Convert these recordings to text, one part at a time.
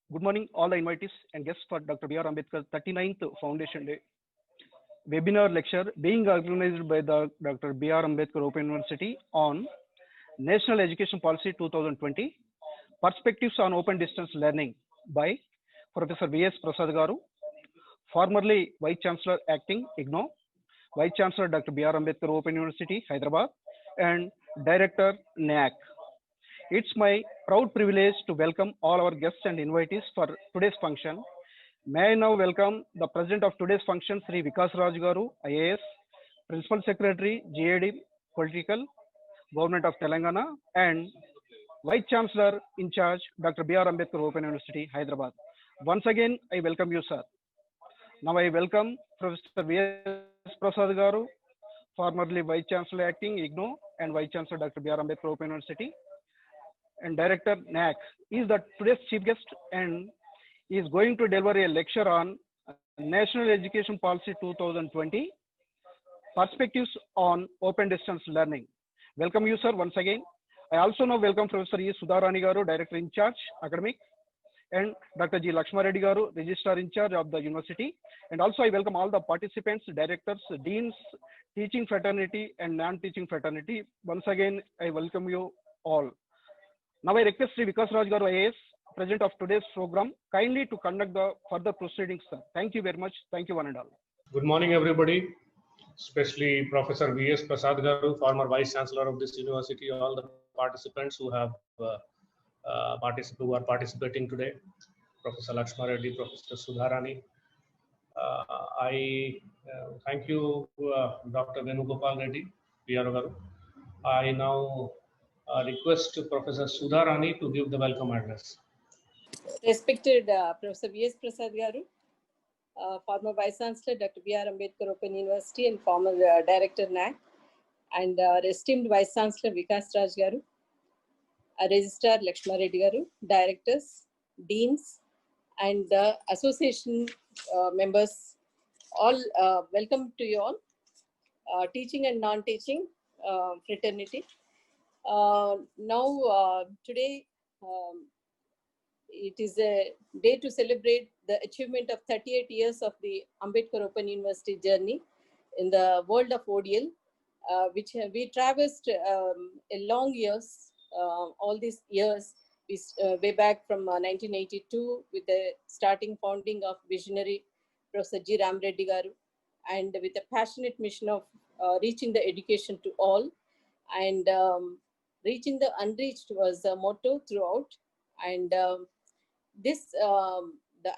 Good morning, all the invitees and guests for Dr. B.R. Ambedkar's 39th Foundation Day webinar lecture being organized by the Dr. B.R. Ambedkar Open University on National Education Policy 2020 Perspectives on Open Distance Learning by Professor V.S. Prasad Garu, formerly Vice Chancellor Acting IGNO, Vice Chancellor Dr. B.R. Ambedkar Open University, Hyderabad, and Director NAAC. It's my proud privilege to welcome all our guests and invitees for today's function. May I now welcome the President of today's function, Sri Vikas Raj Garu, IAS, Principal Secretary, GAD Political, Government of Telangana, and Vice Chancellor in charge, Dr. B.R. Ambedkar Open University, Hyderabad. Once again, I welcome you, sir. Now I welcome Professor V.S. Prasad Garu, formerly Vice Chancellor Acting IGNO and Vice Chancellor Dr. B.R. Ambedkar Open University, and Director NAAC. He is the today's chief guest and he is going to deliver a lecture on National Education Policy 2020 Perspectives on Open Distance Learning. Welcome you, sir, once again. I also now welcome Professor E. Sudharani Garu, Director in charge, Academic, and Dr. G. Lakshma Reddy Garu, Registrar in charge of the university. And also I welcome all the participants, directors, deans, teaching fraternity and non-teaching fraternity. Once again, I welcome you all. Now I request Sri Vikas Raj Garu, IAS, President of today's program, kindly to conduct the further proceedings, sir. Thank you very much. Thank you, one and all. Good morning, everybody, especially Professor V.S. Prasad Garu, former Vice Chancellor of this university, all the participants who have participating today, Professor Lakshma Reddy, Professor Sudharani. I thank you, Dr. Venugopal Reddy, PR Garu. I now request Professor Sudharani to give the welcome address. Respected Professor V.S. Prasad Garu, former Vice Chancellor Dr. B.R. Ambedkar Open University and former Director NAAC, and esteemed Vice Chancellor Vikas Raj Garu, Registrar Lakshma Reddy Garu, Directors, Deans, and Association members, all welcome to you all, teaching and non-teaching fraternity. Today, it is a day to celebrate the achievement of 38 years of the Ambedkar Open University journey in the world of ODL, which we traversed a long years, all these years, way back from 1982 with the starting founding of visionary Professor G. Ram Reddy Garu, and with a passionate mission of reaching the education to all, and reaching the unreached was the motto throughout. And the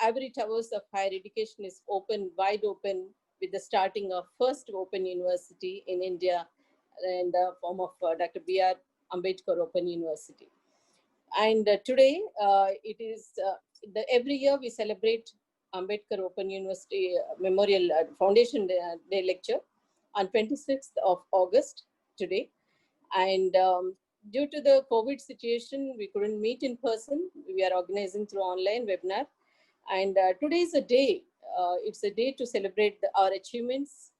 ivory towers of higher education is open, wide open, with the starting of first open university in India in the form of Dr. B.R. Ambedkar Open University. And today it is every year we celebrate Ambedkar Open University Memorial Foundation Day lecture on 26th of August today. And due to the COVID situation, we couldn't meet in person. We are organizing through online webinar. And today is a day, it's a day to celebrate our achievements.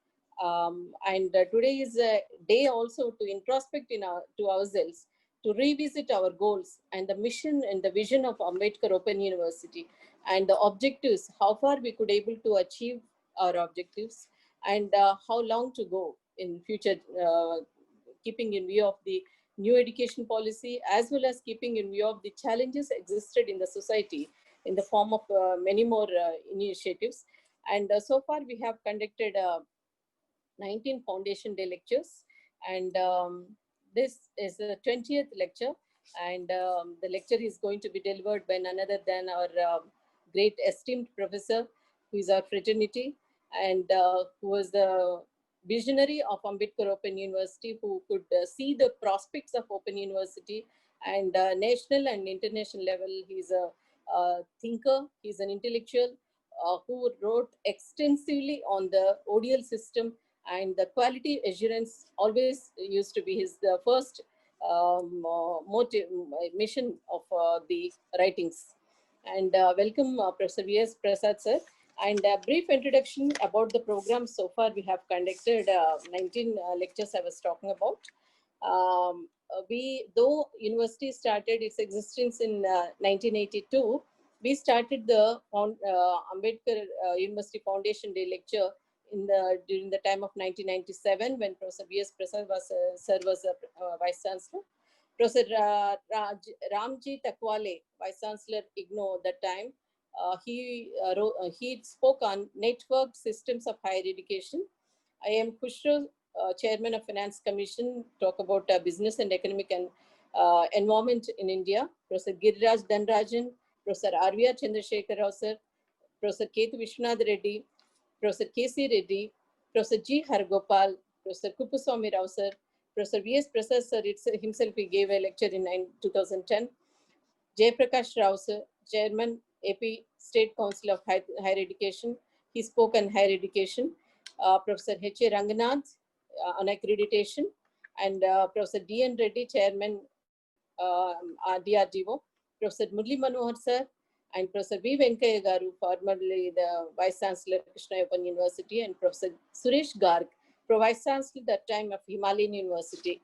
And today is a day also to introspect to ourselves, to revisit our goals and the mission and the vision of Ambedkar Open University and the objectives, how far we could able to achieve our objectives, and how long to go in future, keeping in view of the new education policy, as well as keeping in view of the challenges existed in the society in the form of many more initiatives. And so far we have conducted 19 Foundation Day lectures, and this is the 20th lecture, and the lecture is going to be delivered by none other than our great esteemed professor, who is our fraternity, and who was the visionary of Ambedkar Open University, who could see the prospects of Open University and national and international level. He's a thinker, he's an intellectual who wrote extensively on the ODL system, and the quality assurance always used to be his first mission of the writings. And welcome Professor V.S. Prasad sir. And a brief introduction about the program. So far we have conducted 19 lectures I was talking about. Though university started its existence in 1982, we started the Ambedkar University Foundation Day lecture during the time of 1997 when Professor V.S. Prasad was Vice Chancellor. Professor Ramji Takwale, Vice Chancellor IGNOU at that time, he spoke on networked systems of higher education. I am Khushro, Chairman of Finance Commission, talk about business and economic and environment in India. Professor Giriraj Dhanrajan, Professor R.V.R. Chandrasekhar Rao sir, Professor Ketu Vishwanath Reddy, Professor K.C. Reddy, Professor G. Hargopal, Professor Kuppuswamy Rao sir, Professor V.S. Prasad sir himself he gave a lecture in 2010. Jayaprakash Rao sir, Chairman AP State Council of Higher Education, he spoke on higher education. Professor H.A. Ranganath on accreditation, and Professor D.N. Reddy, Chairman DRDO, Professor Murli Manohar sir, and Professor V. Venkaya Garu, formerly the Vice Chancellor Krishna Open University, and Professor Suresh Garg, Vice Chancellor at that time of Himalayan University.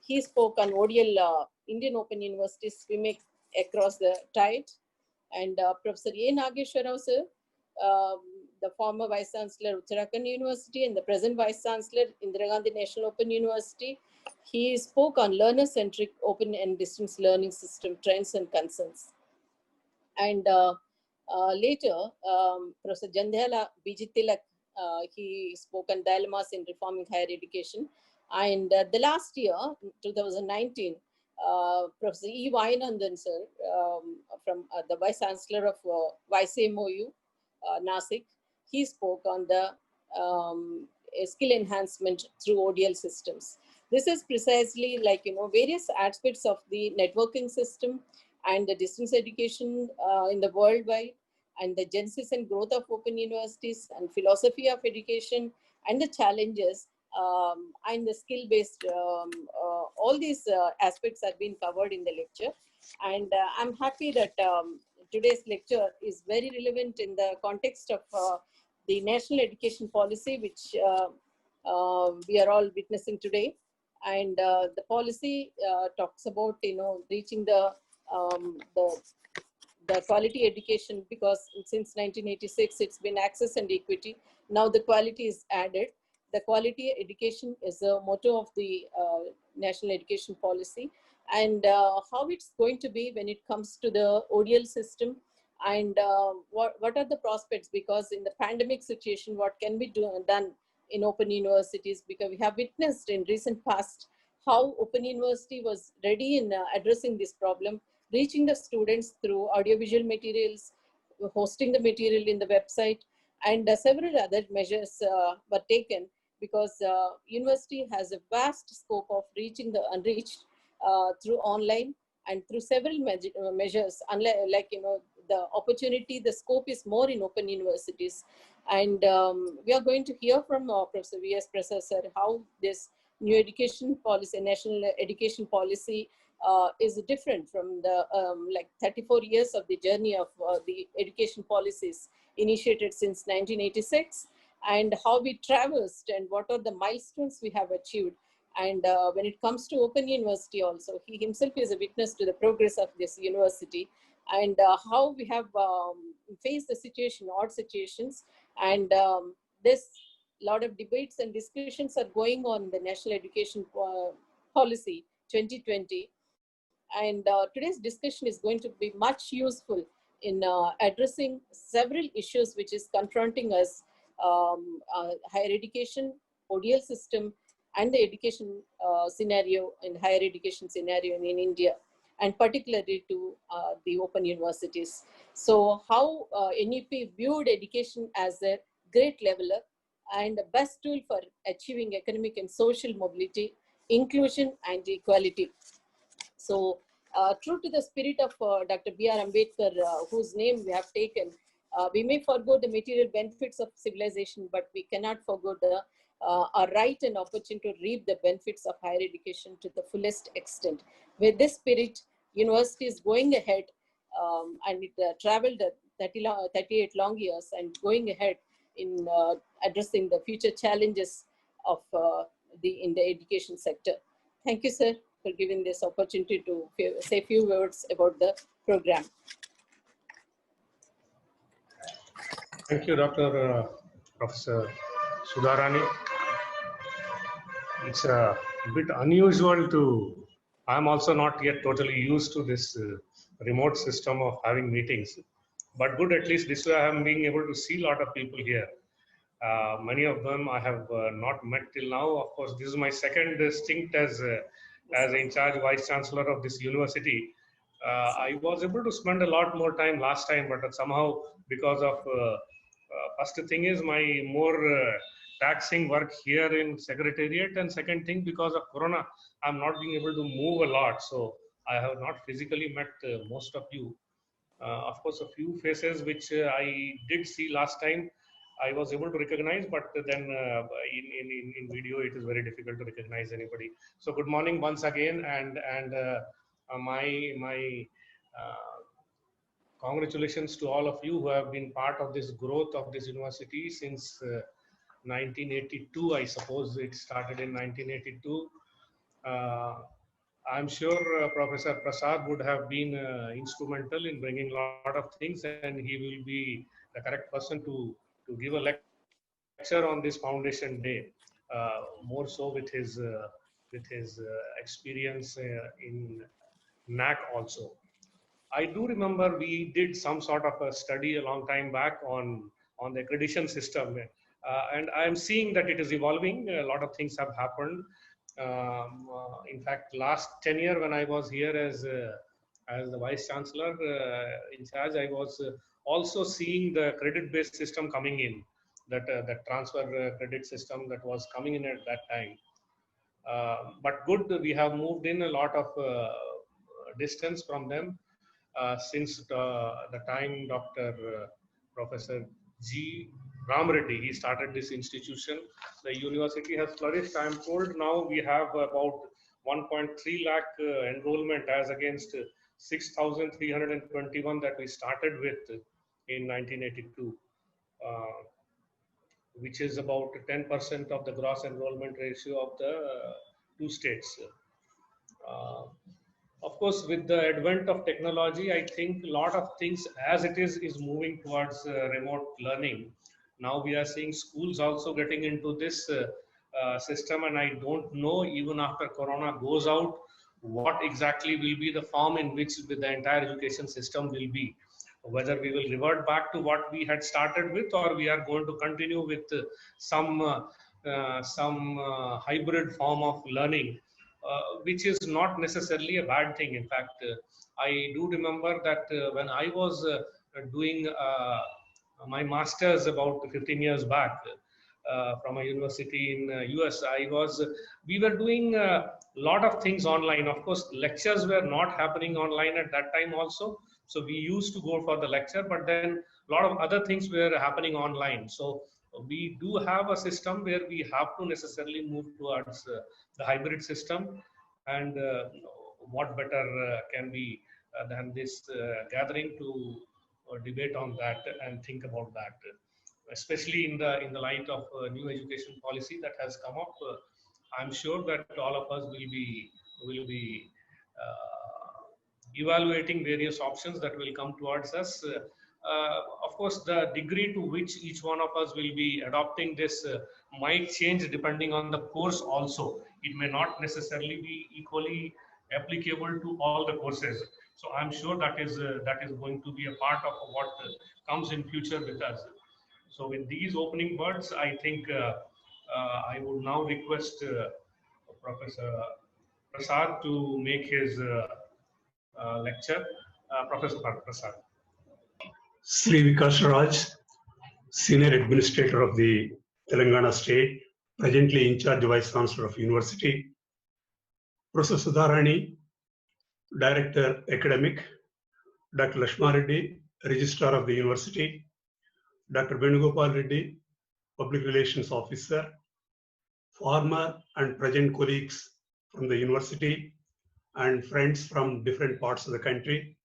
He spoke on ODL Indian Open University swimming across the tide, and Professor A. Nageshwar Rao sir, the former Vice Chancellor of Uttarakhand University and the present Vice Chancellor Indira Gandhi National Open University. He spoke on learner-centric open and distance learning system trends and concerns. And later, Professor Jandhyala Bijitilak, he spoke on dilemmas in reforming higher education. And the last year, 2019, Professor E. Vainandan sir, from the Vice Chancellor of YCMOU, Nasik, he spoke on the skill enhancement through ODL systems. This is precisely like, various aspects of the networking system and the distance education in the worldwide, and the genesis and growth of open universities and philosophy of education and the challenges and the skill-based, all these aspects have been covered in the lecture. And I'm happy that today's lecture is very relevant in the context of the national education policy, which we are all witnessing today. And the policy talks about, reaching the quality education, because since 1986, it's been access and equity. Now the quality is added. The quality education is the motto of the national education policy, and how it's going to be when it comes to the ODL system, and what are the prospects, because in the pandemic situation, what can be done in open universities, because we have witnessed in recent past how Open University was ready in addressing this problem, reaching the students through audiovisual materials, hosting the material in the website, and several other measures were taken, because university has a vast scope of reaching the unreached through online and through several measures. Unlike, the opportunity, the scope is more in open universities. And we are going to hear from Professor V.S. Prasad sir how this new education policy, national education policy, is different from the 34 years of the journey of the education policies initiated since 1986, and how we traversed and what are the milestones we have achieved. And when it comes to Open University also, he himself is a witness to the progress of this university, and how we have faced the situation, odd situations, and this lot of debates and discussions are going on in the National Education Policy 2020. And today's discussion is going to be much useful in addressing several issues which is confronting us, higher education, ODL system, and the education scenario in higher education scenario in India, and particularly to the open universities. So how NEP viewed education as a great leveler and the best tool for achieving economic and social mobility, inclusion, and equality. So true to the spirit of Dr. B.R. Ambedkar, whose name we have taken, we may forego the material benefits of civilization, but we cannot forego the our right and opportunity to reap the benefits of higher education to the fullest extent. With this spirit, university is going ahead, and it traveled 38 long years and going ahead in addressing the future challenges of in the education sector. Thank you, sir, for giving this opportunity to say a few words about the program. Thank you, Dr. Professor Sudha Rani. It's a bit unusual to, I'm also not yet totally used to this remote system of having meetings. But good, at least this way I am being able to see a lot of people here. Many of them I have not met till now. Of course, this is my second stint as in charge Vice Chancellor of this university. I was able to spend a lot more time last time, but somehow because of first thing is my more taxing work here in Secretariat, and second thing because of Corona, I'm not being able to move a lot. So I have not physically met most of you. Of course, a few faces which I did see last time, I was able to recognize, but then in video, it is very difficult to recognize anybody. So good morning once again, and my congratulations to all of you who have been part of this growth of this university since 1982. I suppose it started in 1982. I'm sure Professor Prasad would have been instrumental in bringing a lot of things, and he will be the correct person to give a lecture on this foundation day, more so with his experience in NAC also. I do remember we did some sort of a study a long time back on the accreditation system, and I am seeing that it is evolving. A lot of things have happened. In fact, last 10 years when I was here as the Vice Chancellor in charge, I was also seeing the credit-based system coming in, that transfer credit system that was coming in at that time. But good, we have moved in a lot of distance from them since the time Dr. Professor G. Ram Reddy, he started this institution. The university has flourished. I am told now we have about 1.3 lakh enrollment as against 6,321 that we started with in 1982, which is about 10% of the gross enrollment ratio of the two states. Of course, with the advent of technology, I think a lot of things as it is moving towards remote learning. Now we are seeing schools also getting into this system, and I don't know, even after Corona goes out, what exactly will be the form in which the entire education system will be. Whether we will revert back to what we had started with, or we are going to continue with some hybrid form of learning. Which is not necessarily a bad thing. In fact, I do remember that when I was doing my master's about 15 years back from a university in US, we were doing a lot of things online. Of course, lectures were not happening online at that time also. So we used to go for the lecture, but then a lot of other things were happening online. So we do have a system where we have to necessarily move towards the hybrid system, and what better can be than this gathering to debate on that and think about that, especially in the light of new education policy that has come up. I'm sure that all of us will be evaluating various options that will come towards us. Of course, the degree to which each one of us will be adopting this might change depending on the course also. It may not necessarily be equally applicable to all the courses. So I'm sure that is going to be a part of what comes in future with us. So with these opening words, I think I would now request Professor Prasad to make his lecture. Professor Prasad. Sri Vikas Raj, Senior Administrator of the Telangana State, presently in charge Vice Chancellor of University. Professor Sudha Rani, Director Academic. Dr. Lakshma Reddy, Registrar of the University. Dr. Venugopal Reddy, Public Relations Officer. Former and present colleagues from the university and friends from different parts of the country,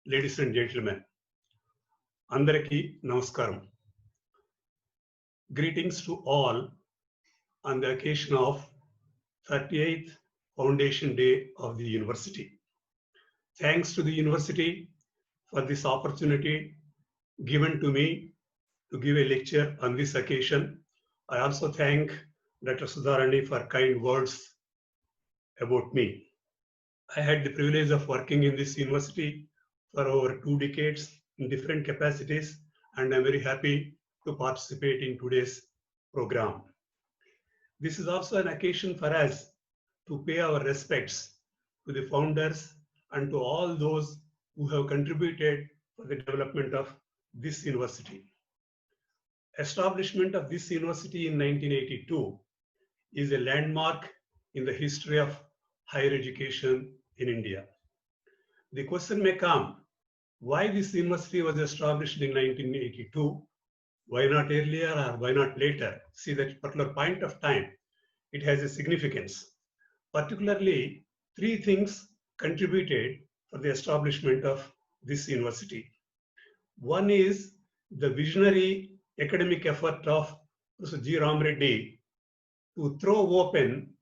ladies and gentlemen. Andaraki Namaskaram. Greetings to all on the occasion of 38th Foundation Day of the University. Thanks to the University for this opportunity given to me to give a lecture on this occasion. I also thank Dr. Sudharani for kind words about me. I had the privilege of working in this university for over 2 decades in different capacities, and I'm very happy to participate in today's program. This is also an occasion for us to pay our respects to the founders and to all those who have contributed for the development of this university. Establishment of this university in 1982 is a landmark in the history of higher education in India. The question may come, why this university was established in 1982? Why not earlier or why not later? See, that particular point of time, it has a significance. Particularly, 3 things contributed for the establishment of this university. One is the visionary academic effort of Professor G. Ram Reddy to throw open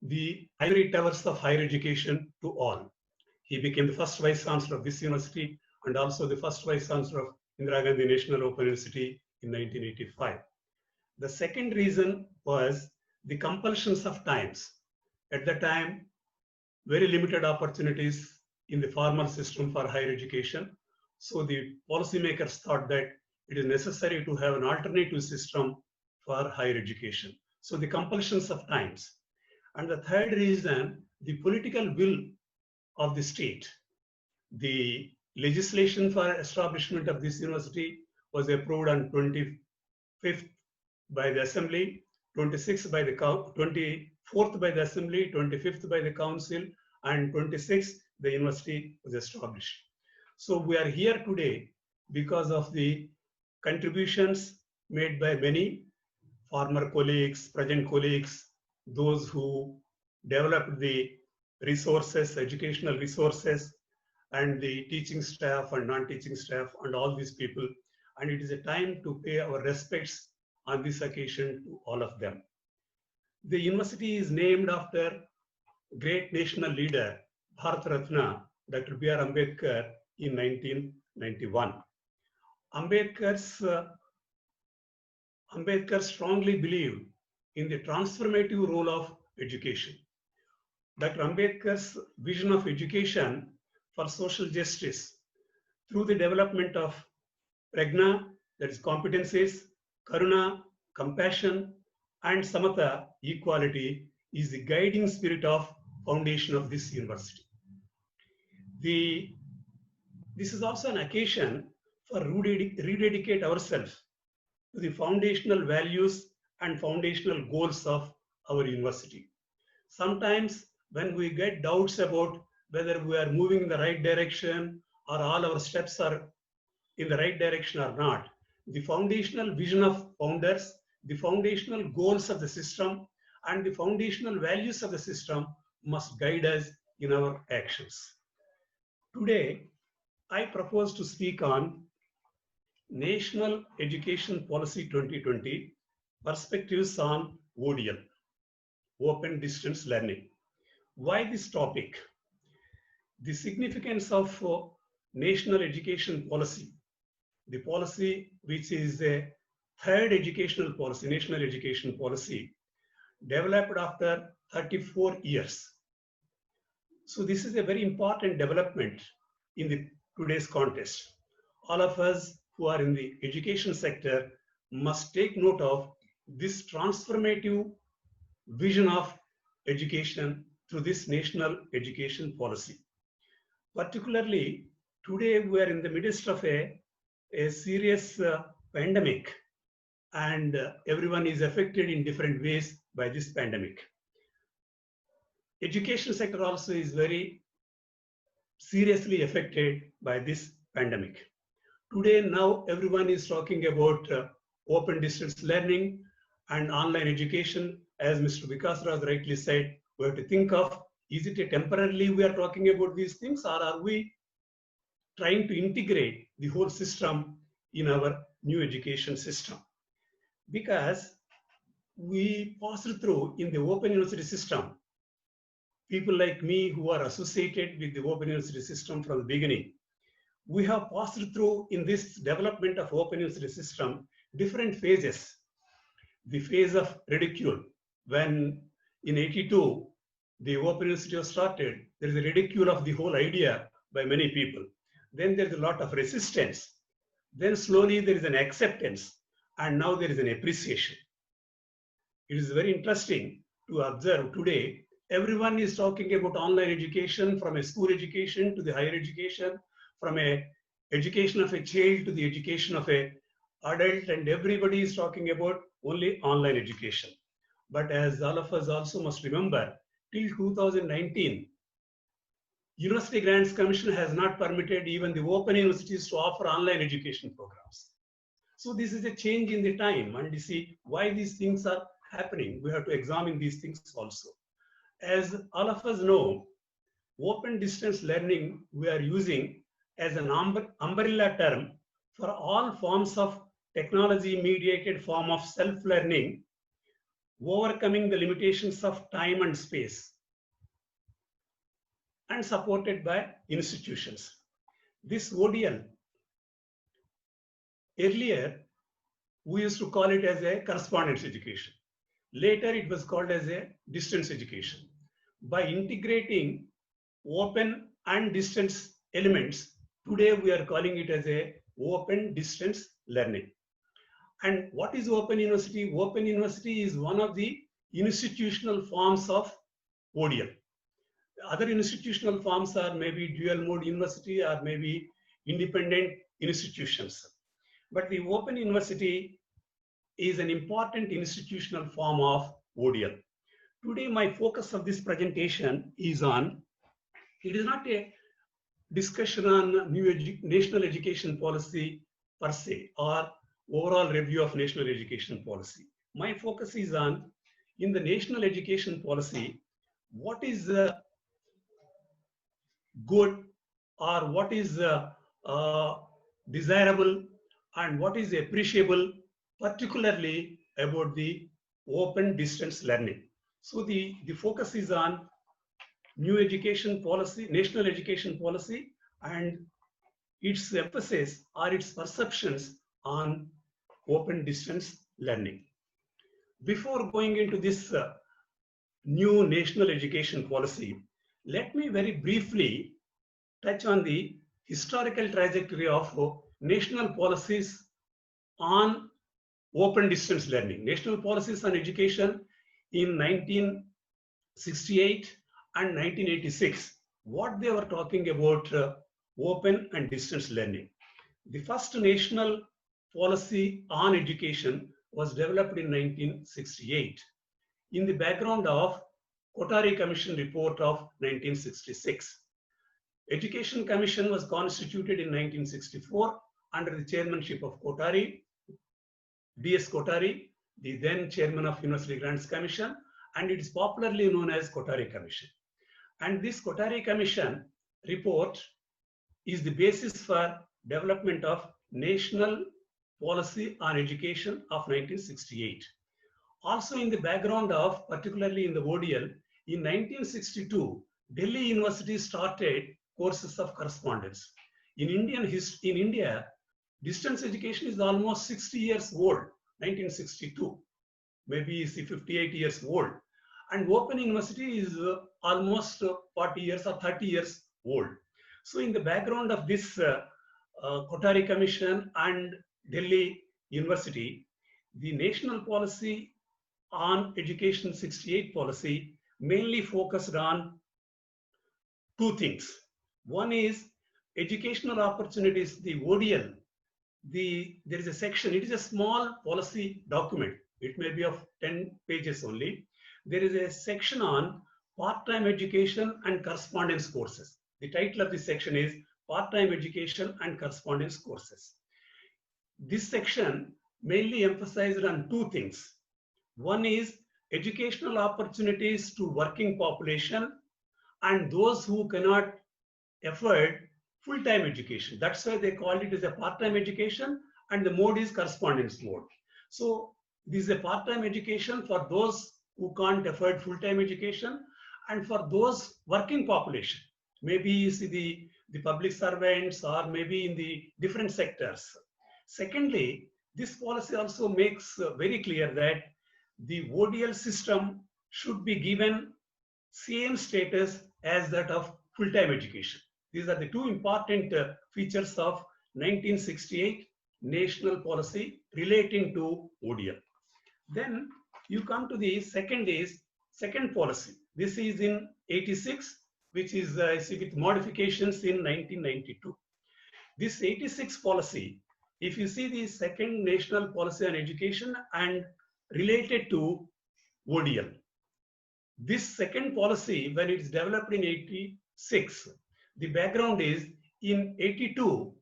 the ivory towers of higher education to all. He became the first Vice Chancellor of this university and also the first Vice Chancellor of Indira Gandhi National Open University in 1985. The second reason was the compulsions of times. At the time, very limited opportunities in the formal system for higher education. So the policymakers thought that it is necessary to have an alternative system for higher education. So the compulsions of times. And the third reason, the political will of the state. The legislation for establishment of this university was approved on 25th by the Assembly, 24th by the Assembly, 25th by the Council, and 26th the university was established. So we are here today because of the contributions made by many former colleagues, present colleagues, those who developed the resources, educational resources, and the teaching staff and non-teaching staff and all these people. And it is a time to pay our respects on this occasion to all of them. The university is named after great national leader, Bharat Ratna, Dr. B.R. Ambedkar in 1991. Ambedkar strongly believed in the transformative role of education. Dr. Ambedkar's vision of education for social justice through the development of Prajna, that is competencies, Karuna, compassion, and Samatha, equality, is the guiding spirit of foundation of this university. This is also an occasion for rededicate ourselves to the foundational values and foundational goals of our university. Sometimes when we get doubts about whether we are moving in the right direction or all our steps are in the right direction or not, the foundational vision of founders, the foundational goals of the system, and the foundational values of the system must guide us in our actions. Today, I propose to speak on National Education Policy 2020, Perspectives on ODL, Open Distance Learning. Why this topic? The significance of National Education Policy, the policy which is a third educational policy, National Education Policy, developed after 34 years. So this is a very important development in today's context. All of us who are in the education sector must take note of this transformative vision of education through this National Education Policy. Particularly, today we are in the midst of a serious pandemic, and everyone is affected in different ways by this pandemic. Education sector also is very seriously affected by this pandemic. Today, now everyone is talking about open distance learning and online education. As Mr. Vikas Raj rightly said, we have to think of, is it a temporarily we are talking about these things, or are we trying to integrate the whole system in our new education system? Because we passed through in the Open University system, people like me who are associated with the Open University system from the beginning, we have passed through in this development of open university system different phases. The phase of ridicule, when in 82 the open university was started, there is a ridicule of the whole idea by many people. Then there is a lot of resistance. Then slowly there is an acceptance, and now there is an appreciation. It is very interesting to observe today, everyone is talking about online education, from a school education to the higher education, from a education of a child to the education of a adult, and everybody is talking about only online education. But as all of us also must remember, till 2019, University Grants Commission has not permitted even the open universities to offer online education programs. So this is a change in the time, and you see why these things are happening. We have to examine these things also. As all of us know, open distance learning we are using as an umbrella term for all forms of technology mediated form of self-learning, overcoming the limitations of time and space, and supported by institutions. This ODL, earlier we used to call it as a correspondence education. Later it was called as a distance education. By integrating open and distance elements, today we are calling it as a open distance learning. And what is Open University? Open University is one of the institutional forms of ODL. Other institutional forms are maybe dual mode university or maybe independent institutions. But the Open University is an important institutional form of ODL. Today, my focus of this presentation is on, it is not a discussion on national education policy per se or overall review of national education policy. My focus is on, in the national education policy, what is good or what is desirable and what is appreciable, particularly about the open distance learning. So the focus is on new education policy, national education policy, and its emphasis or its perceptions on open distance learning. Before going into this new national education policy, let me very briefly touch on the historical trajectory of national policies on open distance learning. National policies on education in 1968 and 1986, what they were talking about open and distance learning. The first national policy on education was developed in 1968 in the background of Kothari Commission report of 1966. Education Commission was constituted in 1964 under the chairmanship of Kothari, D.S. Kothari, the then chairman of University Grants Commission, and it is popularly known as Kothari Commission. And this Kothari Commission report is the basis for development of national policy on education of 1968. Also in the background of, particularly in the ODL, in 1962, Delhi University started courses of correspondence. In India, distance education is almost 60 years old, 1962, maybe 58 years old. And Open University is almost 40 years or 30 years old. So in the background of this Kothari Commission and Delhi University, the national policy on education 68 policy mainly focused on two things. One is educational opportunities, the ODL. There is a section, it is a small policy document. It may be of 10 pages only. There is a section on part-time education and correspondence courses. The title of this section is Part-time Education and Correspondence Courses. This section mainly emphasized on two things. One is educational opportunities to working population and those who cannot afford full-time education. That's why they called it as a part-time education, and the mode is correspondence mode. So this is a part-time education for those who can't afford full-time education and for those working population. Maybe you see the public servants, or maybe in the different sectors. Secondly, this policy also makes very clear that the ODL system should be given same status as that of full-time education. These are the two important features of 1968 national policy relating to ODL. Then you come to the second policy. This is in 86, which is with modifications in 1992. This 86 policy, if you see the second national policy on education and related to ODL, this second policy, when it is developed in 86, the background is in 82,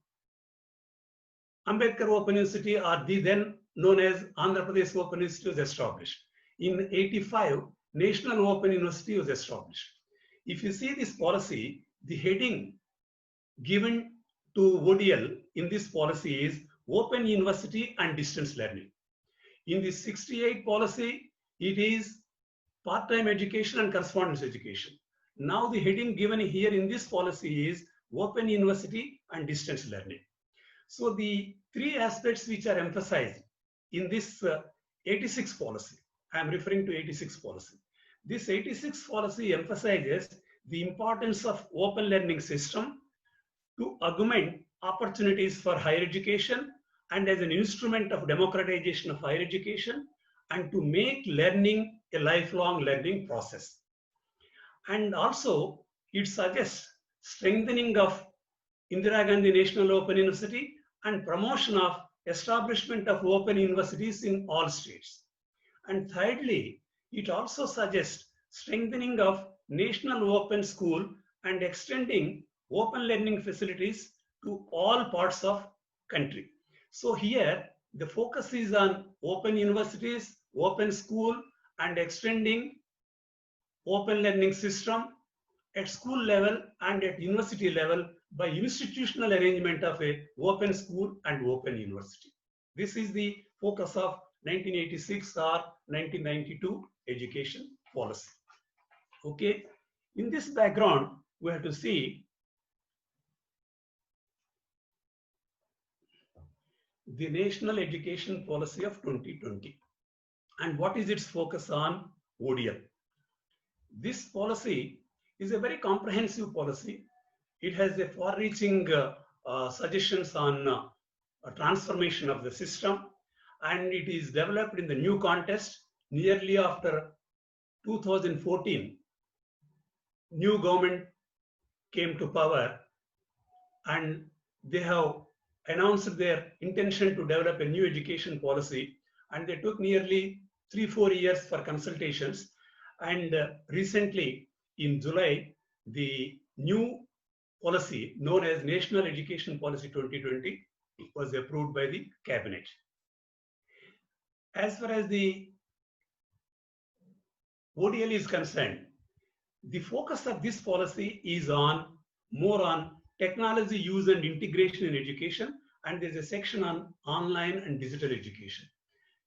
Ambedkar Open University, or the then known as Andhra Pradesh Open University, was established. In 85, National Open University was established. If you see this policy, the heading given to ODL in this policy is Open University and Distance Learning. In the 68 policy, it is part-time education and correspondence education. Now the heading given here in this policy is Open University and Distance Learning. So the three aspects which are emphasized in this 86 policy, I am referring to 86 policy. This 86 policy emphasizes the importance of open learning system to augment opportunities for higher education and as an instrument of democratization of higher education, and to make learning a lifelong learning process. And also it suggests strengthening of Indira Gandhi National Open University and promotion of establishment of open universities in all states. And thirdly, it also suggests strengthening of National Open School and extending open learning facilities to all parts of country. So here the focus is on open universities, open school, and extending open learning system at school level and at university level by institutional arrangement of a open school and open university. This is the focus of 1986 or 1992 education policy. Okay, in this background, we have to see the National Education Policy of 2020 and what is its focus on ODL. This policy is a very comprehensive policy. It has a far-reaching suggestions on transformation of the system, and it is developed in the new context nearly after 2014. New government came to power and they have announced their intention to develop a new education policy, and they took nearly 3-4 years for consultations. And recently in July, the new policy known as National Education Policy 2020 was approved by the cabinet. As far as the ODL is concerned, the focus of this policy is more on technology use and integration in education, and there's a section on online and digital education.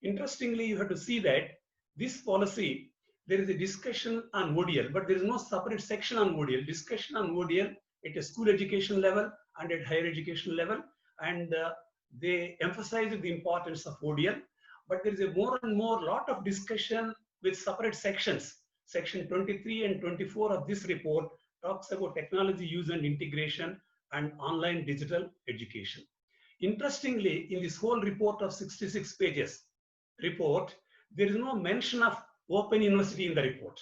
Interestingly, you have to see that this policy, there is a discussion on ODL, but there is no separate section on ODL. Discussion on ODL at a school education level and at higher education level, and they emphasize the importance of ODL, but there is a more and more lot of discussion with separate sections. Section 23 and 24 of this report talks about technology use and integration and online digital education. Interestingly, in this whole report of 66 pages report, there is no mention of open university in the report.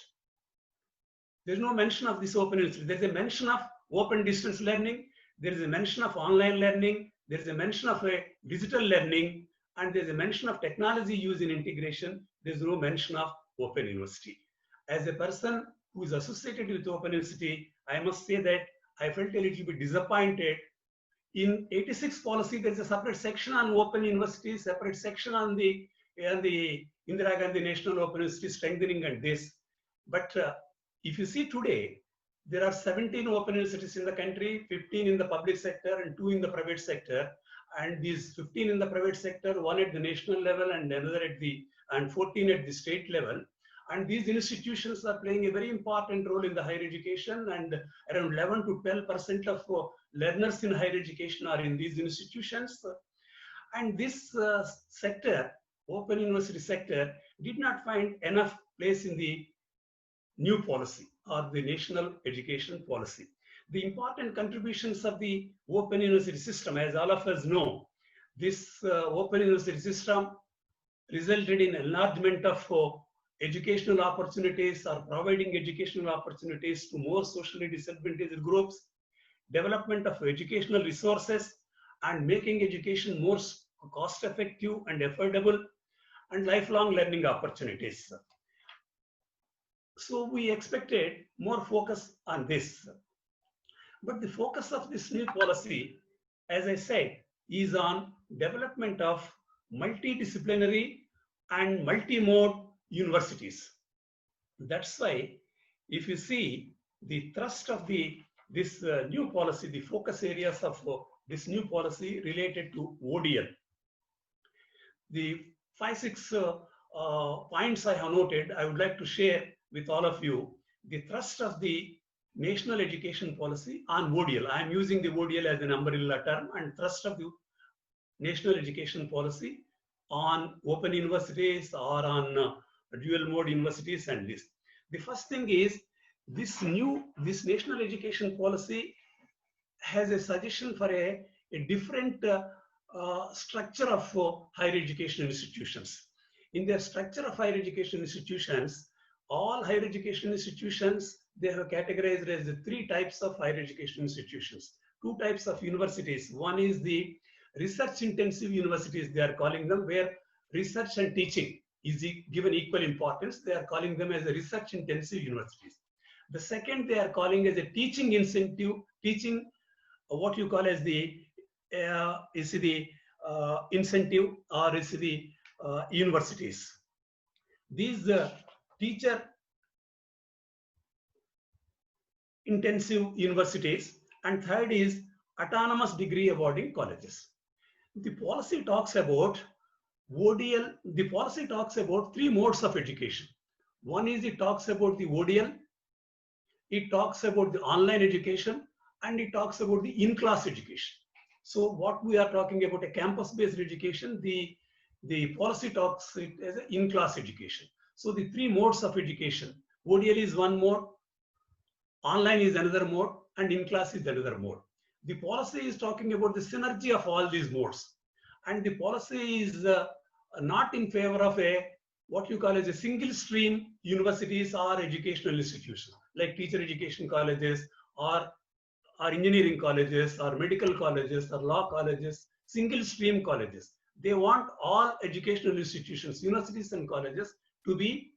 There is no mention of this open university. There is a mention of open distance learning. There is a mention of online learning. There is a mention of a digital learning, and there is a mention of technology use in integration. There is no mention of open university. As a person who is associated with Open University, I must say that I felt a little bit disappointed. In 86 policy, there is a separate section on Open University, separate section on the Indira Gandhi National Open University strengthening and this. But if you see today, there are 17 open universities in the country, 15 in the public sector and 2 in the private sector. And these 15 in the private sector, 1 at the national level and another at the, and 14 at the state level. And these institutions are playing a very important role in the higher education, and around 11 to 12% of learners in higher education are in these institutions. And this sector, open university sector, did not find enough place in the new policy or the national education policy. The important contributions of the open university system, as all of us know, this open university system resulted in enlargement of educational opportunities or providing educational opportunities to more socially disadvantaged groups, development of educational resources, and making education more cost effective and affordable, and lifelong learning opportunities. So we expected more focus on this. But the focus of this new policy, as I said, is on development of multidisciplinary and multi-mode universities. That's why, if you see the thrust of this new policy, the focus areas of this new policy related to ODL. The 5-6 points I have noted, I would like to share with all of you. The thrust of the national education policy on ODL. I am using the ODL as an umbrella term, and thrust of the national education policy on open universities or on dual mode universities and this. The first thing is this national education policy has a suggestion for a different structure of higher education institutions. In their structure of higher education institutions, all higher education institutions, they have categorized as the 3 types of higher education institutions. 2 types of universities. One is the research intensive universities, they are calling them, where research and teaching is given equal importance. They are calling them as a research intensive universities. The second they are calling as a teaching incentive, what you call as the incentive, or is the universities. These teacher intensive universities, and third is autonomous degree awarding colleges. The policy talks about ODL, the policy talks about 3 modes of education. One is it talks about the ODL, it talks about the online education, and it talks about the in-class education. So what we are talking about a campus-based education, the policy talks it as an in-class education. So the 3 modes of education, ODL is one mode, online is another mode, and in-class is another mode. The policy is talking about the synergy of all these modes. And the policy is not in favor of what you call as a single stream universities or educational institutions, like teacher education colleges or engineering colleges or medical colleges or law colleges, single stream colleges. They want all educational institutions, universities and colleges, to be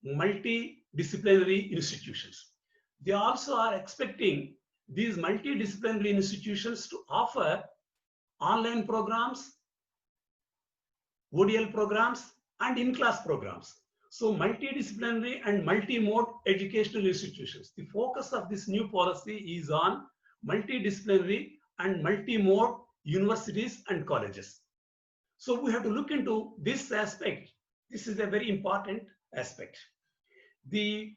multidisciplinary institutions. They also are expecting these multidisciplinary institutions to offer online programs, ODL programs, and in-class programs. So multidisciplinary and multi-mode educational institutions. The focus of this new policy is on multidisciplinary and multi-mode universities and colleges. So we have to look into this aspect. This is a very important aspect. The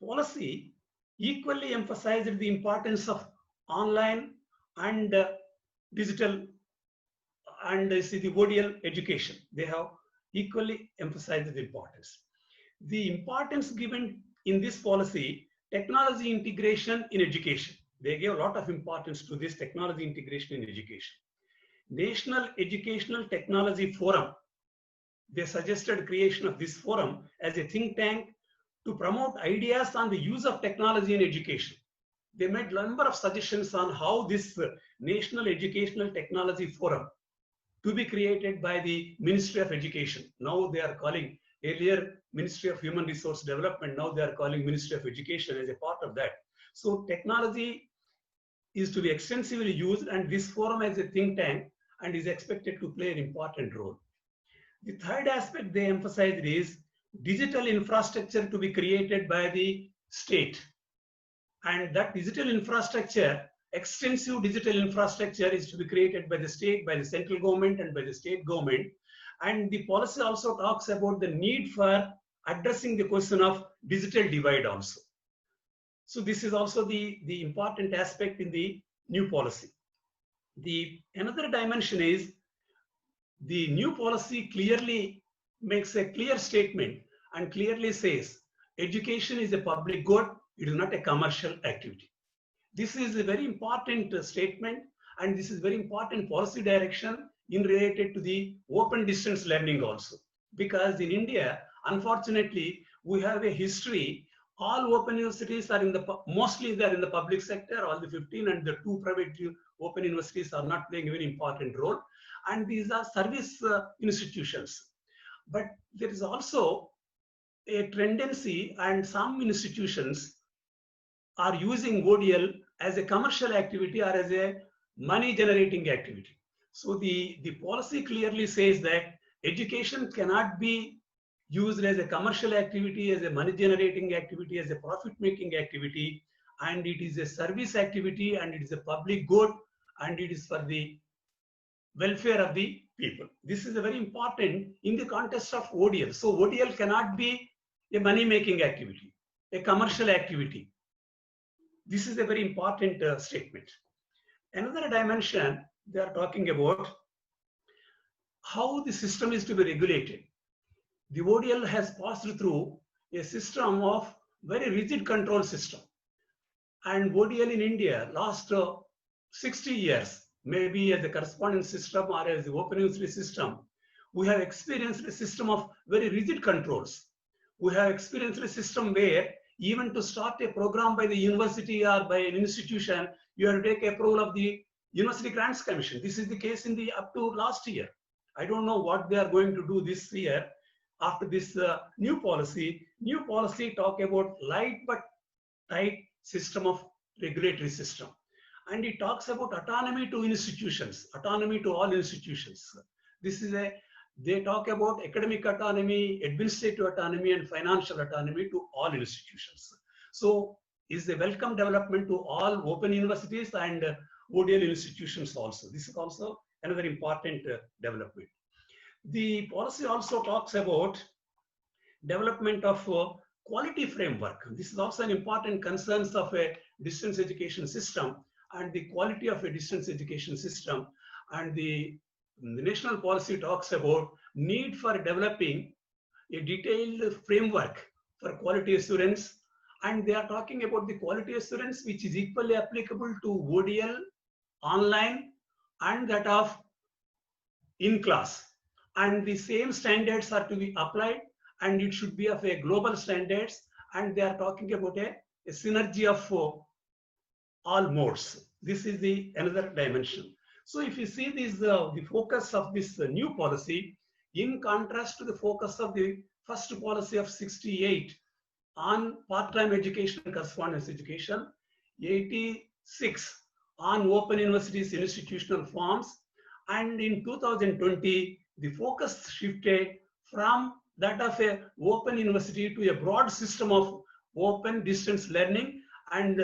policy equally emphasized the importance of online and digital and the ODL education. They have equally emphasized the importance. The importance given in this policy, technology integration in education. They gave a lot of importance to this technology integration in education. National Educational Technology Forum, they suggested creation of this forum as a think tank to promote ideas on the use of technology in education. They made a number of suggestions on how this National Educational Technology Forum to be created by the Ministry of Education. Now they are calling, earlier Ministry of Human Resource Development, now they are calling Ministry of Education as a part of that. So technology is to be extensively used, and this forum as a think tank and is expected to play an important role. The third aspect they emphasized is digital infrastructure to be created by the state. And that digital infrastructure, extensive digital infrastructure, is to be created by the state, by the central government and by the state government. And the policy also talks about the need for addressing the question of digital divide also. So this is also the important aspect in the new policy. Another dimension is the new policy clearly makes a clear statement and clearly says education is a public good, it is not a commercial activity. This is a very important statement, and this is very important policy direction in related to the open distance learning also. Because in India, unfortunately, we have a history. All open universities are mostly they are in the public sector, all the 15, and the 2 private open universities are not playing a very important role. And these are service institutions. But there is also a tendency, and some institutions are using ODL as a commercial activity or as a money generating activity. So the policy clearly says that education cannot be used as a commercial activity, as a money generating activity, as a profit making activity, and it is a service activity, and it is a public good, and it is for the welfare of the people. This is a very important in the context of ODL. So ODL cannot be a money making activity, a commercial activity. This is a very important statement. Another dimension, they are talking about how the system is to be regulated. The ODL has passed through a system of very rigid control system. And ODL in India last 60 years, maybe as a correspondence system or as the open university system, we have experienced a system of very rigid controls. We have experienced a system where even to start a program by the university or by an institution, you have to take approval of the University Grants Commission. This is the case in the up to last year. I don't know what they are going to do this year after this new policy. New policy talk about light but tight system of regulatory system. And it talks about autonomy to institutions, autonomy to all institutions. This is they talk about academic autonomy, administrative autonomy, and financial autonomy to all institutions. So is a welcome development to all open universities and ODL institutions also. This is also another important development. The policy also talks about development of quality framework. This is also an important concern of a distance education system and the quality of a distance education system. And the national policy talks about need for developing a detailed framework for quality assurance. And they are talking about the quality assurance which is equally applicable to ODL, online, and that of in-class. And the same standards are to be applied, and it should be of a global standards. And they are talking about a synergy of all modes. This is another dimension. So if you see this, the focus of this new policy, in contrast to the focus of the first policy of 68 on part-time education and correspondence education, 86 on open universities institutional forms, and in 2020, the focus shifted from that of a open university to a broad system of open distance learning, and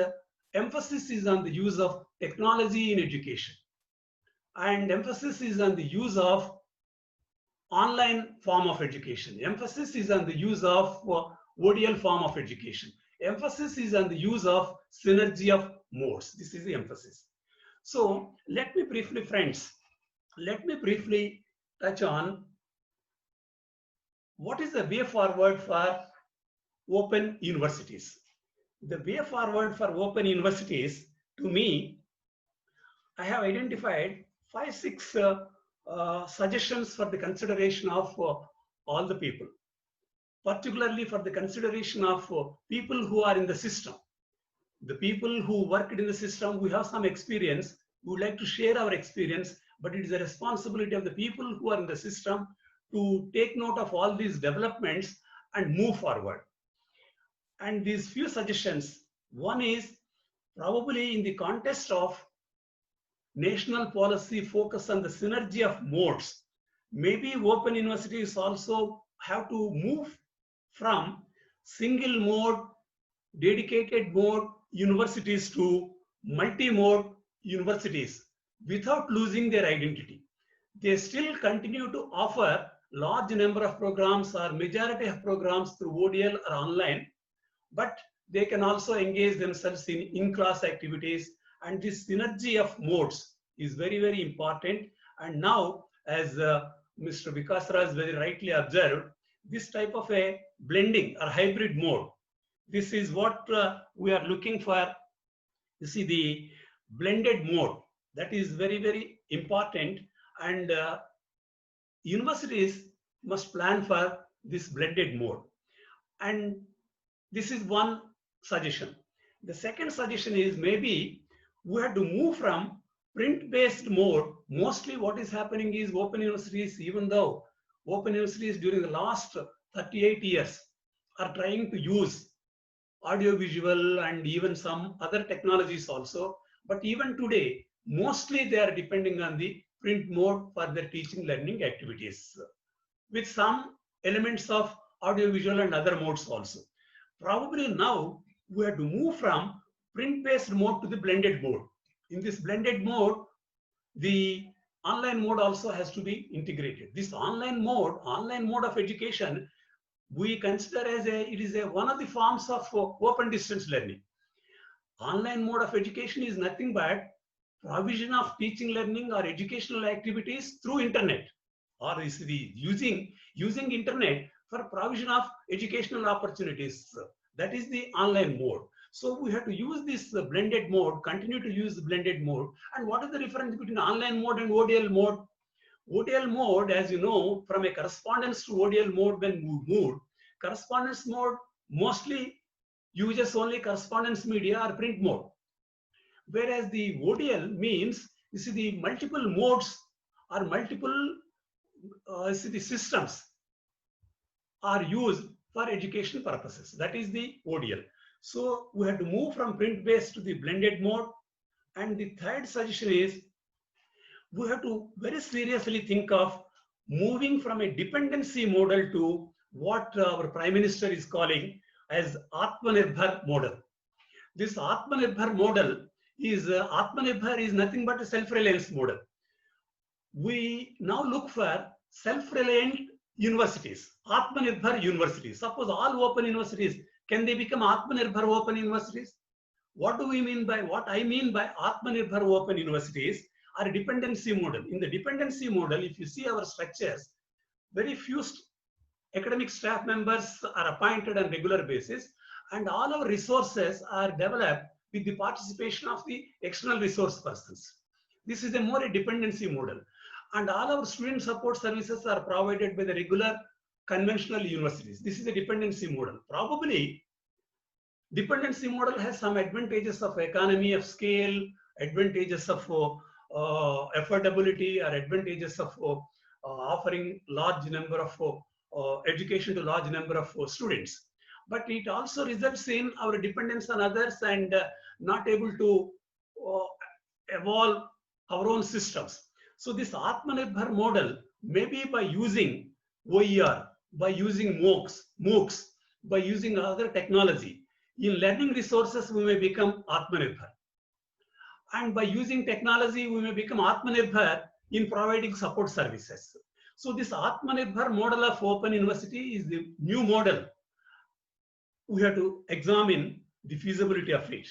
emphasis is on the use of technology in education. And emphasis is on the use of online form of education. Emphasis is on the use of ODL form of education. Emphasis is on the use of synergy of modes. This is the emphasis. So let me briefly, friends, let me briefly touch on what is the way forward for open universities. The way forward for open universities, to me, I have identified 5-6 suggestions for the consideration of all the people, particularly for the consideration of people who are in the system. The people who worked in the system, we have some experience, we would like to share our experience, but it is the responsibility of the people who are in the system to take note of all these developments and move forward. And these few suggestions, one is probably in the context of national policy focus on the synergy of modes. Maybe open universities also have to move from single mode, dedicated mode universities to multi-mode universities without losing their identity. They still continue to offer large number of programs or majority of programs through ODL are online, but they can also engage themselves in in-class activities, and this synergy of modes is very, very important. And now, as Mr. Vikas Raj very rightly observed, this type of a blending or hybrid mode, this is what we are looking for. You see, the blended mode, that is very, very important, and universities must plan for this blended mode. And this is one suggestion. The second suggestion is maybe we have to move from print-based mode. Mostly what is happening is open universities, even though open universities during the last 38 years are trying to use audiovisual and even some other technologies also, but even today, mostly they are depending on the print mode for their teaching learning activities, with some elements of audiovisual and other modes also. Probably now we have to move from print-based mode to the blended mode. In this blended mode, the online mode also has to be integrated. This online mode of education, we consider as it is one of the forms of open distance learning. Online mode of education is nothing but provision of teaching, learning, or educational activities through internet, or is the using internet for provision of educational opportunities. That is the online mode. So we have to use this blended mode, continue to use the blended mode. And what is the difference between online mode and ODL mode? ODL mode, as you know, from a correspondence to ODL mode, when we moved, correspondence mode mostly uses only correspondence media or print mode. Whereas the ODL means, you see, the multiple modes or multiple the systems are used for education purposes. That is the ODL. So we have to move from print-based to the blended mode. And the third suggestion is we have to very seriously think of moving from a dependency model to what our Prime Minister is calling as Atmanirbhar model. This Atmanirbhar model is Atmanirbhar is nothing but a self-reliance model. We now look for self-reliant universities, Atmanirbhar universities. Suppose all open universities, can they become Atmanirbhar open universities? What do we mean by, what I mean by Atmanirbhar open universities are a dependency model. In the dependency model, if you see our structures, very few academic staff members are appointed on regular basis, and all our resources are developed with the participation of the external resource persons. This is a more a dependency model. And all our student support services are provided by the regular conventional universities. This is a dependency model. Probably dependency model has some advantages of economy of scale, advantages of affordability, or advantages of offering large number of education to large number of students. But it also results in our dependence on others and not able to evolve our own systems. So this Atmanirbhar model, maybe by using OER, by using MOOCs, by using other technology, in learning resources we may become Atmanirbhar. And by using technology we may become Atmanirbhar in providing support services. So this Atmanirbhar model of open university is the new model. We have to examine the feasibility of it.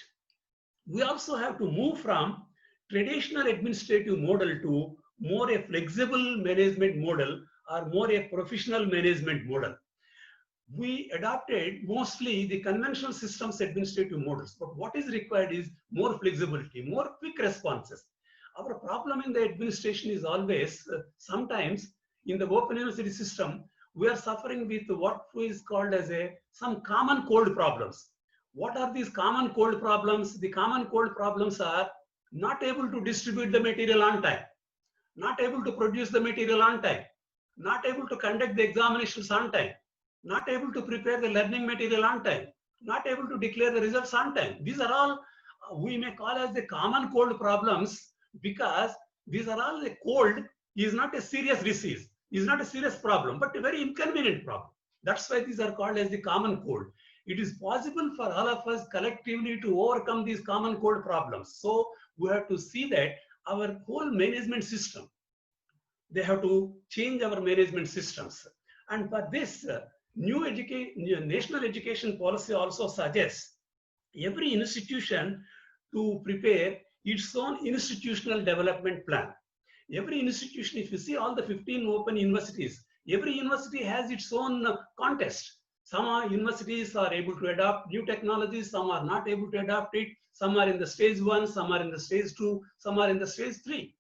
We also have to move from traditional administrative model to more a flexible management model or more a professional management model. We adopted mostly the conventional systems administrative models, but what is required is more flexibility, more quick responses. Our problem in the administration is always, sometimes in the open university system, we are suffering with what is called as some common cold problems. What are these common cold problems? The common cold problems are not able to distribute the material on time, not able to produce the material on time, not able to conduct the examinations on time, not able to prepare the learning material on time, not able to declare the results on time. These are all we may call as the common cold problems, because these are all the cold is not a serious disease, is not a serious problem, but a very inconvenient problem. That's why these are called as the common cold. It is possible for all of us collectively to overcome these common cold problems. So we have to see that our whole management system, they have to change our management systems. And for this, new national education policy also suggests every institution to prepare its own institutional development plan. Every institution, if you see all the 15 open universities, every university has its own contest. Some universities are able to adopt new technologies, some are not able to adopt it, some are in the stage 1, some are in the stage 2, some are in the stage 3.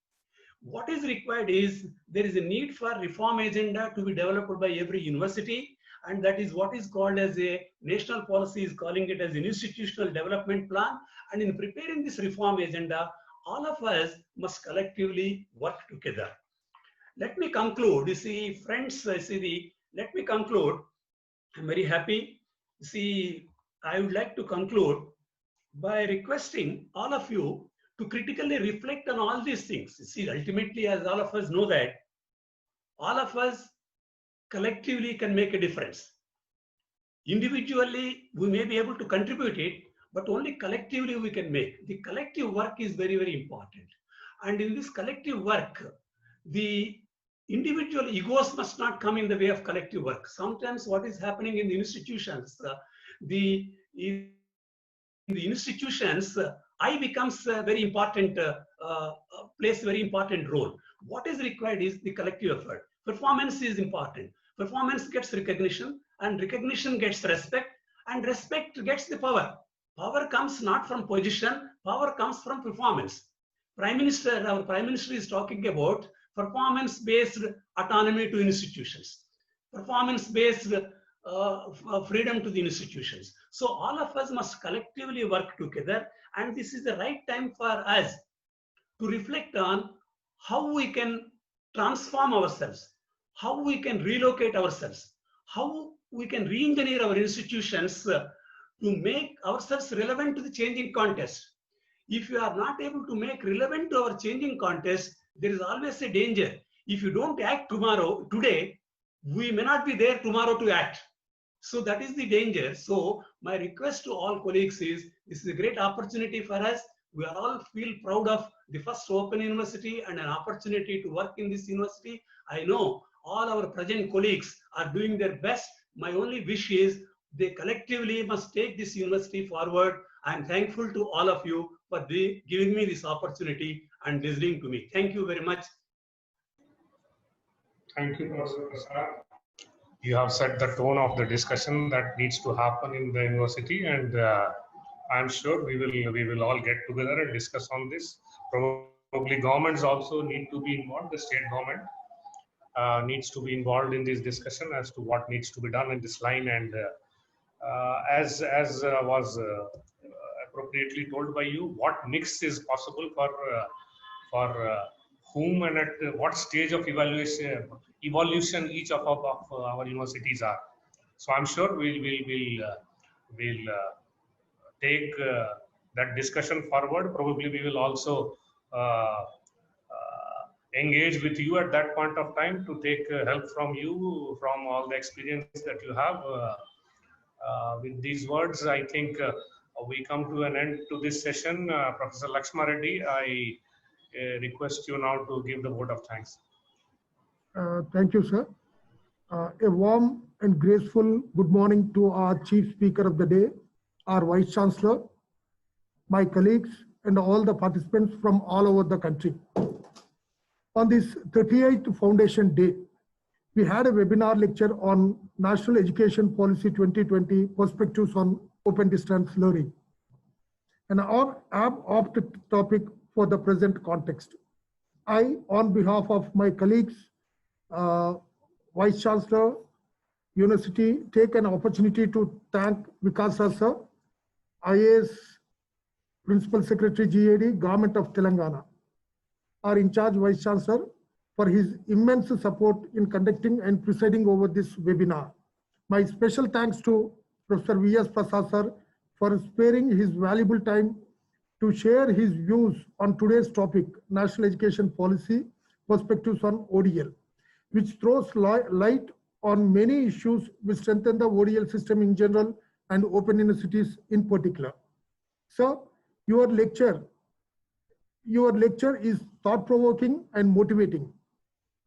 What is required is there is a need for reform agenda to be developed by every university, and that is what is called as a national policy is calling it as an institutional development plan. And in preparing this reform agenda, all of us must collectively work together. Let me conclude. You see, friends, let me conclude. I'm very happy. See, I would like to conclude by requesting all of you to critically reflect on all these things. You see, ultimately, as all of us know that, all of us collectively can make a difference. Individually, we may be able to contribute it, but only collectively we can make. The collective work is very, very important. And in this collective work, the individual egos must not come in the way of collective work. Sometimes what is happening in the institutions, in the institutions, I becomes a very important, plays a very important role. What is required is the collective effort. Performance is important. Performance gets recognition, and recognition gets respect, and respect gets the power. Power comes not from position, power comes from performance. Prime Minister, our Prime Minister is talking about performance-based autonomy to institutions, performance-based freedom to the institutions. So all of us must collectively work together, and this is the right time for us to reflect on how we can transform ourselves, how we can relocate ourselves, how we can re-engineer our institutions to make ourselves relevant to the changing context. If you are not able to make relevant to our changing context, there is always a danger. If you don't act today, we may not be there tomorrow to act. So that is the danger. So my request to all colleagues is, this is a great opportunity for us. We are all feel proud of the first open university and an opportunity to work in this university. I know all our present colleagues are doing their best. My only wish is they collectively must take this university forward. I am thankful to all of you for giving me this opportunity and listening to me. Thank you very much. Thank you, Professor Prasad. You have set the tone of the discussion that needs to happen in the university, and I'm sure we will all get together and discuss on this. Probably governments also need to be involved. The state government needs to be involved in this discussion as to what needs to be done in this line. And as was appropriately told by you, what mix is possible for whom and at what stage of evolution each of our universities are. So I'm sure we'll take that discussion forward. Probably we will also engage with you at that point of time to take help from you, from all the experience that you have. With these words, I think we come to an end to this session. Professor Lakshma Reddy, I request you now to give the vote of thanks. Thank you, sir. A warm and graceful good morning to our Chief Speaker of the day, our Vice Chancellor, my colleagues, and all the participants from all over the country. On this 38th Foundation Day, we had a webinar lecture on National Education Policy 2020 Perspectives on Open Distance Learning, and our apt topic for the present context. I, on behalf of my colleagues, Vice Chancellor, University, take an opportunity to thank Vikas Raj sir, IAS Principal Secretary GAD, Government of Telangana, our in charge Vice Chancellor, for his immense support in conducting and presiding over this webinar. My special thanks to Professor V.S. Prasad sir for sparing his valuable time to share his views on today's topic, National Education Policy, Perspectives on ODL, which throws light on many issues which strengthen the ODL system in general and open universities in particular. Sir, your lecture is thought-provoking and motivating.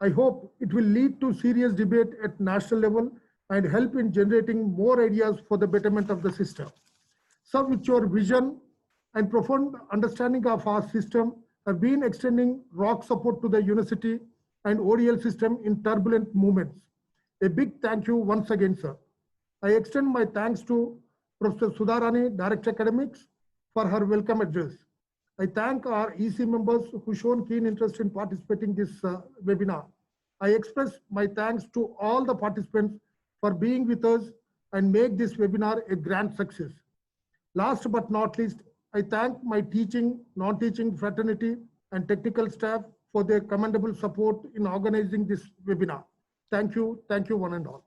I hope it will lead to serious debate at national level and help in generating more ideas for the betterment of the system. Sir, with your vision and profound understanding of our system, have been extending rock support to the university and ODL system in turbulent moments. A big thank you once again, sir. I extend my thanks to Professor Sudha Rani, Director Academics, for her welcome address. I thank our EC members who shown keen interest in participating in this webinar. I express my thanks to all the participants for being with us and make this webinar a grand success. Last but not least, I thank my teaching, non-teaching fraternity and technical staff for their commendable support in organizing this webinar. Thank you one and all.